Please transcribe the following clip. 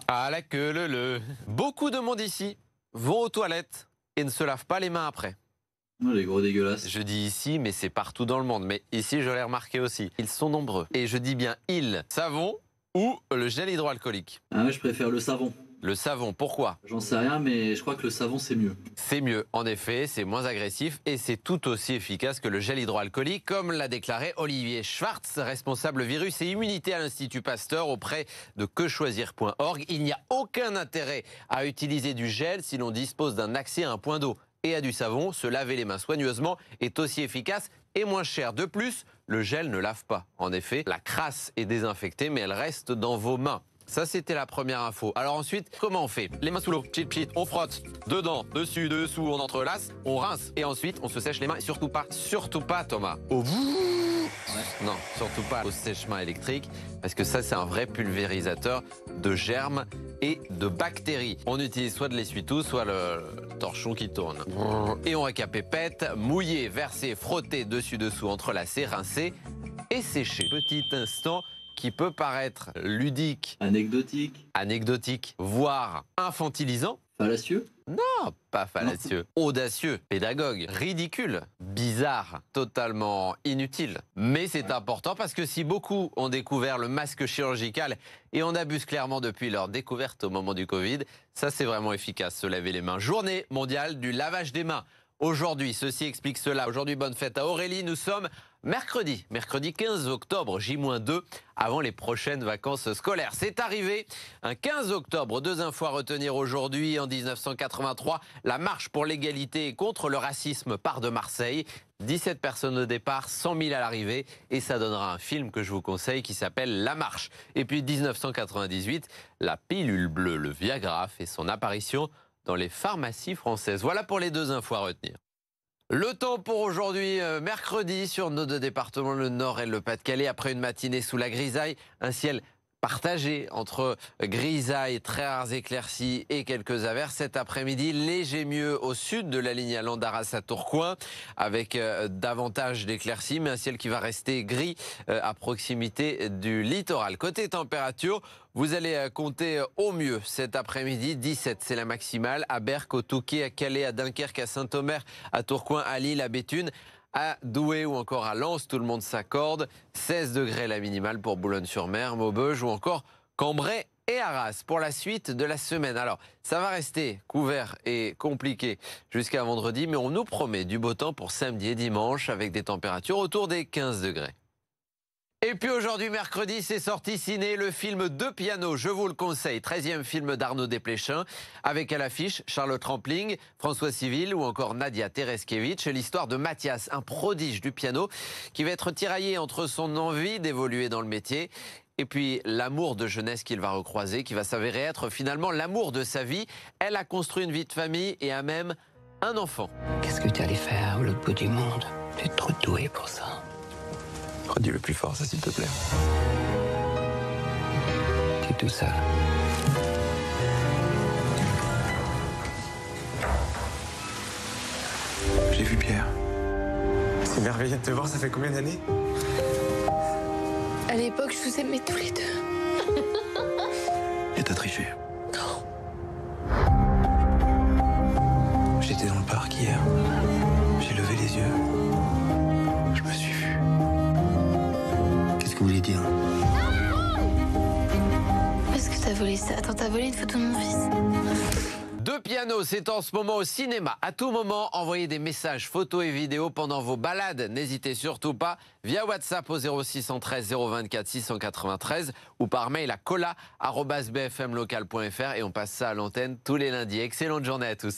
À la queue le. Beaucoup de monde ici vont aux toilettes et ne se lavent pas les mains après. Oh, les gros dégueulasses. Je dis ici, mais c'est partout dans le monde. Mais ici, je l'ai remarqué aussi. Ils sont nombreux. Et je dis bien ils. Savon ou le gel hydroalcoolique? Ah ouais, je préfère le savon. Le savon, pourquoi? J'en sais rien, mais je crois que le savon, c'est mieux. C'est mieux, en effet, c'est moins agressif et c'est tout aussi efficace que le gel hydroalcoolique, comme l'a déclaré Olivier Schwartz, responsable virus et immunité à l'Institut Pasteur auprès de quechoisir.org. Il n'y a aucun intérêt à utiliser du gel si l'on dispose d'un accès à un point d'eau et à du savon. Se laver les mains soigneusement est aussi efficace et moins cher. De plus, le gel ne lave pas. En effet, la crasse est désinfectée, mais elle reste dans vos mains. Ça, c'était la première info. Alors ensuite, comment on fait? Les mains sous l'eau, cheat cheat, on frotte, dedans, dessus, dessous, on entrelace, on rince. Et ensuite, on se sèche les mains. Et surtout pas, Thomas, au bout. Non, surtout pas au sèche-main électrique, parce que ça, c'est un vrai pulvérisateur de germes et de bactéries. On utilise soit de l'essuie-tout, soit le torchon qui tourne. Et on récapépète, mouiller, verser, frotter, dessus, dessous, entrelacer, rincer et sécher. Petit instant qui peut paraître ludique, anecdotique, voire infantilisant. Fallacieux? Non, pas fallacieux. Audacieux, pédagogue, ridicule, bizarre, totalement inutile. Mais c'est important parce que si beaucoup ont découvert le masque chirurgical et en abusent clairement depuis leur découverte au moment du Covid, ça c'est vraiment efficace, se laver les mains. Journée mondiale du lavage des mains. Aujourd'hui, ceci explique cela. Aujourd'hui, bonne fête à Aurélie. Nous sommes mercredi 15 octobre, J-2, avant les prochaines vacances scolaires. C'est arrivé un 15 octobre. Deux infos à retenir aujourd'hui. En 1983, la marche pour l'égalité et contre le racisme part de Marseille. 17 personnes au départ, 100 000 à l'arrivée. Et ça donnera un film que je vous conseille qui s'appelle La Marche. Et puis 1998, la pilule bleue, le Viagra, fait son apparition dans les pharmacies françaises. Voilà pour les deux infos à retenir. Le temps pour aujourd'hui, mercredi, sur nos deux départements, le Nord et le Pas-de-Calais, après une matinée sous la grisaille, un ciel partagé entre grisaille, très rares éclaircies et quelques averses. Cet après-midi, léger mieux au sud de la ligne allant d'Arras à Tourcoing, avec davantage d'éclaircies, mais un ciel qui va rester gris à proximité du littoral. Côté température, vous allez compter au mieux cet après-midi. 17, c'est la maximale, à Berck, au Touquet, à Calais, à Dunkerque, à Saint-Omer, à Tourcoing, à Lille, à Béthune, à Douai ou encore à Lens, tout le monde s'accorde. 16 degrés la minimale pour Boulogne-sur-Mer, Maubeuge ou encore Cambrai et Arras pour la suite de la semaine. Alors, ça va rester couvert et compliqué jusqu'à vendredi, mais on nous promet du beau temps pour samedi et dimanche avec des températures autour des 15 degrés. Et puis aujourd'hui, mercredi, c'est sorti ciné, le film Deux pianos, je vous le conseille, 13e film d'Arnaud Desplechin, avec à l'affiche Charlotte Rampling, François Civil ou encore Nadia Tereskevich, l'histoire de Mathias, un prodige du piano, qui va être tiraillé entre son envie d'évoluer dans le métier et puis l'amour de jeunesse qu'il va recroiser, qui va s'avérer être finalement l'amour de sa vie. Elle a construit une vie de famille et a même un enfant. Qu'est-ce que tu allais faire à l'autre bout du monde? Tu es trop doué pour ça. Redis le plus fort, ça, s'il te plaît. Tu es tout seul. J'ai vu Pierre. C'est merveilleux de te voir, ça fait combien d'années? À l'époque, je vous aimais tous les deux. Et t'as triché. Non. J'étais dans le parc hier. J'ai levé les yeux. Je me suis vu. Qu'est-ce que vous voulez dire? Est-ce que t'as volé ça? Attends, t'as volé une photo de mon fils? Deux pianos, c'est en ce moment au cinéma. À tout moment, envoyez des messages, photos et vidéos pendant vos balades. N'hésitez surtout pas via WhatsApp au 0613 024 693 ou par mail à cola@bfmlocal.fr et on passe ça à l'antenne tous les lundis. Excellente journée à tous.